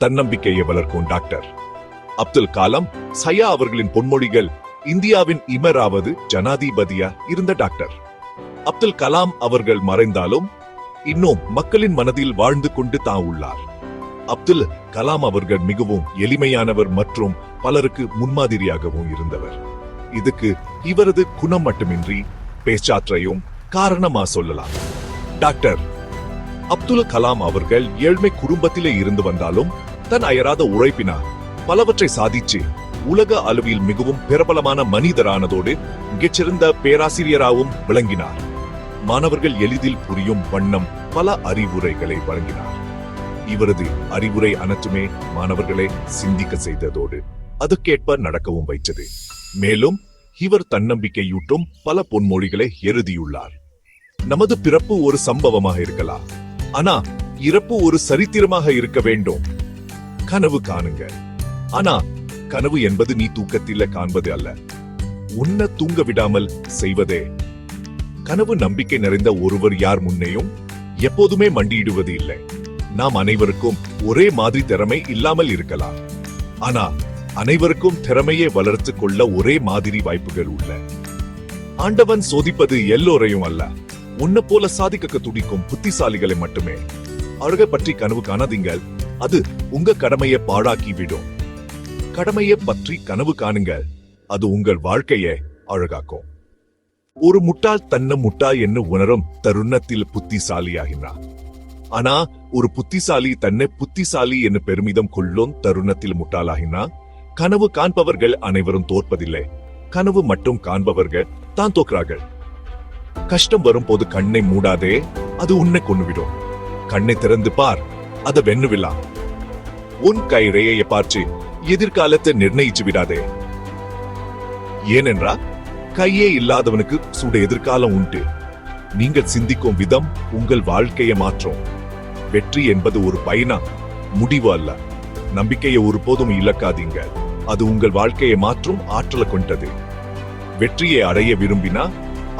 தன்னம்பிக்கையை வளர்க்கும் டாக்டர் அப்துல் கலாம் சயா அவர்களின் பொன்மொழிகள் இந்தியாவின் இமராவது ஜனாதிபதியா இருந்த டாக்டர் அப்துல் கலாம் அவர்கள் மறைந்தாலும் இன்னும் மக்களின் மனதில் வாழ்ந்து கொண்டு தான் உள்ளார். அப்துல் கலாம் அவர்கள் மிகவும் எளிமையானவர் மற்றும் பலருக்கு முன்மாதிரியாகவும் இருந்தவர். இதுக்கு இவரது குணம் மட்டுமின்றி பேச்சாற்றையும் காரணமா சொல்லலாம். டாக்டர் அப்துல் கலாம் அவர்கள் ஏழ்மை குடும்பத்திலே இருந்து வந்தாலும் தன் அயராத உழைப்பினால் பலவற்றை சாதிச்சு உலக அளவில் மிகவும் பிரபலமான மனிதரானதோடு மிகச்சிறந்த பேராசிரியராகவும் விளங்கினார். மாணவர்கள் எளிதில் புரியும் வண்ணம் பல அறிவுரைகளை வழங்கினார். இவரது அறிவுரை அனைத்துமே மாணவர்களை சிந்திக்க செய்ததோடு அதுக்கேற்ப நடக்கவும் வைத்தது. மேலும் இவர் தன்னம்பிக்கையூட்டும் பல பொன்மொழிகளை எழுதியுள்ளார். நமது பிறப்பு ஒரு சம்பவமாக இருக்கலாம், ஆனா இறப்பு ஒரு சரித்திரமாக இருக்க வேண்டும். கனவு காணுங்க, ஆனா கனவு என்பது நீ தூக்கத்தில காண்பது அல்ல, உன்னை தூங்க விடாமல் செய்வதே. கனவு நம்பிக்கை நிறைந்த ஒருவர் யார் முன்னேயும் எப்போதுமே மண்டியிடுவது இல்லை. நாம் அனைவருக்கும் ஒரே மாதிரி திறமை இல்லாமல் இருக்கலாம், ஆனா அனைவருக்கும் திறமையை வளர்த்து கொள்ள ஒரே மாதிரி வாய்ப்புகள் உள்ள. ஆண்டவன் சோதிப்பது எல்லோரையும் அல்ல, உன்னை போல சாதிக்க துடிக்கும் புத்திசாலிகளை மட்டுமே. அவர்கள் பற்றி கனவு காணாதீங்கள், அது உங்க கடமையை பாழாக்கி விடும். கடமையை பற்றி கனவு காணுங்கள், அது உங்கள் வாழ்க்கையை அழகாக்கும். ஒரு முட்டாள் தன்னை முட்டாள் என்று உணரும் தருணத்தில் புத்திசாலியாகினார். ஆனா ஒரு புத்திசாலி தன்னை புத்திசாலி என்று பெருமிதம் கொள்ளும் தருணத்தில் முட்டாளாகினா. கனவு காண்பவர்கள் அனைவரும் தோற்பதில்லை, கனவு மட்டும் காண்பவர்கள் தான் தோற்கிறார்கள். கஷ்டம் வரும் போது கண்ணை மூடாதே, அது உன்னை கொன்னுவிடும். கண்ணை திறந்து பார், அதை வெண்ணுவிடலாம். உன் கைரேயை பார்த்து எதிர்காலத்தை நிர்ணயிச்சு விடாதே. ஏனென்றா கையே இல்லாதவனுக்கு சுட எதிர்காலம் உண்டு. நீங்கள் சிந்திக்கும் விதம் உங்கள் வாழ்க்கையை மாற்றும். வெற்றி என்பது ஒரு பயணம், முடிவு அல்ல. நம்பிக்கையை ஒருபோதும் இழக்காதீங்க, அது உங்கள் வாழ்க்கையை மாற்றும் ஆற்றலை கொண்டது. வெற்றியை அடைய விரும்பினா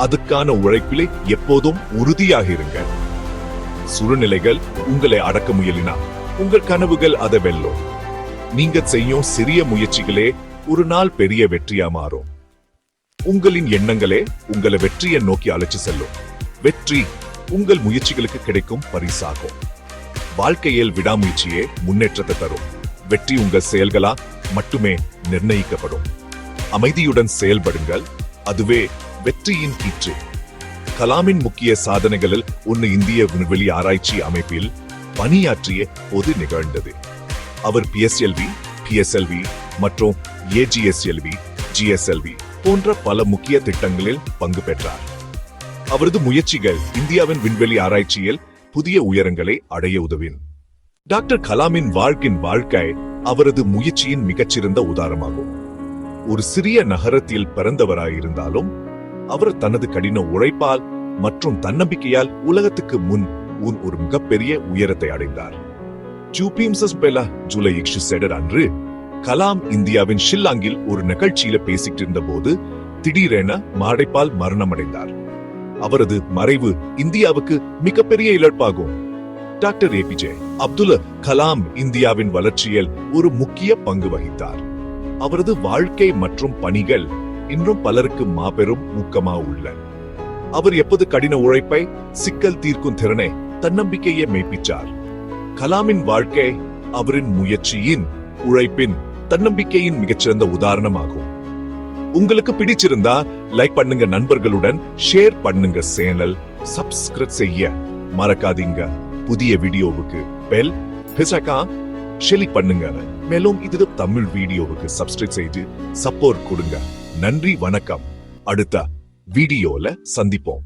அதுக்கான உழைப்பிலே எப்போதும் உறுதியாக இருங்க. சூழ்நிலைகள் உங்களை அடக்க முயலினா உங்கள் கனவுகள் அதை வெல்லும். நீங்க செய்யும் சிறிய முயற்சிகளே ஒரு நாள் பெரிய வெற்றியா மாறும். உங்களின் எண்ணங்களே உங்களை வெற்றியை நோக்கி அழைச்சு செல்லும். வெற்றி உங்கள் முயற்சிகளுக்கு கிடைக்கும் பரிசாகும். வாழ்க்கையில் விடாமுயற்சியே முன்னேற்றத்தை தரும். வெற்றி உங்கள் செயல்களா மட்டுமே நிர்ணயிக்கப்படும். அமைதியுடன் செயல்படுங்கள், அதுவே வெற்றியின் கீற்று. கலாமின் முக்கிய சாதனைகளில் ஒன்று இந்திய விண்வெளி ஆராய்ச்சி அமைப்பில் பணியாற்றிய போது நிகழ்ந்தது. அவர் PSLV, PSLV மற்றும் AGSLV, GSLV போன்ற பல முக்கிய திட்டங்களில் பங்கு பெற்றார். அவரது முயற்சிகள் இந்தியாவின் விண்வெளி ஆராய்ச்சியில் புதிய உயரங்களை அடைய உதவின. டாக்டர் கலாமின் வாழ்க்கை அவரது முயற்சியின் மிகச்சிறந்த உதாரணமாகும். ஒரு சிறிய நகரத்தில் பிறந்தவராயிருந்தாலும் அவர் தனது கடின உழைப்பால் மற்றும் தன்னம்பிக்கையால் உலகத்துக்கு முன் ஒரு மிகப்பெரிய உயரத்தை அடைந்தார். ஜூலை 7 அன்று கலாம் இந்தியாவின் ஷில்லாங்கில் ஒரு நிகழ்ச்சியில பேசிட்டு இருந்த போது திடீரென மாரடைப்பால் மரணமடைந்தார். அவரது மறைவு இந்தியாவுக்கு மிகப்பெரிய இழப்பாகும். டாக்டர் APJ அப்துல் கலாம் இந்தியாவின் வளர்ச்சியில் ஒரு முக்கிய பங்கு வகித்தார். அவரது வாழ்க்கை மற்றும் பணிகள் இன்றும் பலருக்கு மாபெரும் ஊக்கமா உள்ளன. அவர் எப்போது கடின உழைப்பை, சிக்கல் தீர்க்கும் திறனை, தன்னம்பிக்கையை மெய்ப்பிச்சார். கலாமின் வாழ்க்கை அவரின் முயற்சியின், உழைப்பின், தன்னம்பிக்கையின் மிகச்சிறந்த உதாரணமாகும். உங்களுக்கு பிடிச்சிருந்தா லைக் பண்ணுங்க, நண்பர்களுடன் ஷேர் பண்ணுங்க, சேனல் சப்ஸ்கிரைப் செய்ய மறக்காதீங்க. புதிய வீடியோவுக்கு பெல் ஷெலி பண்ணுங்க. மேலும் இது தமிழ் வீடியோவுக்கு சப்ஸ்கிரைப் செய்து சப்போர்ட் கொடுங்க. நன்றி, வணக்கம். அடுத்த வீடியோல சந்திப்போம்.